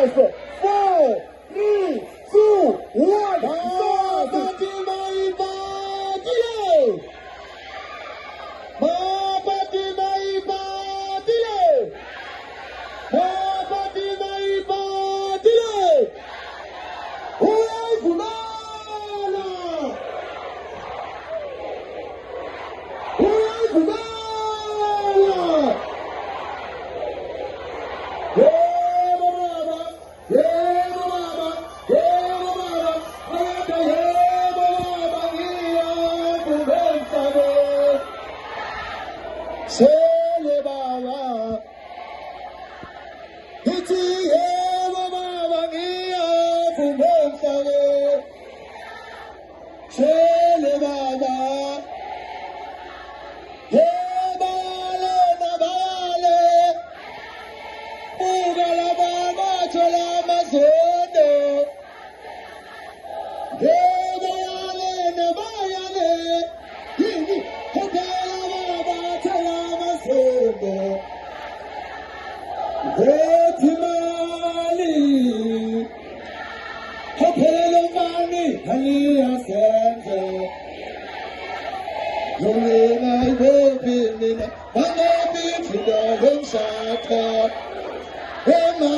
5, 4, 3, 2, 1. Mabati maibadile. Mabati maibadile. Mabati maibadile. Uyakulala. Uyakulala. Sele baba, iti ewa mabangia fumemsale. Sele baba, hebale nabale, ugala baba chola masondo. Hebayale nabayale, yini hotela baba chola masondo. Vetimali, hotela mani haliya sense. Yolena ibobinina, bana bitida hemshata, hema.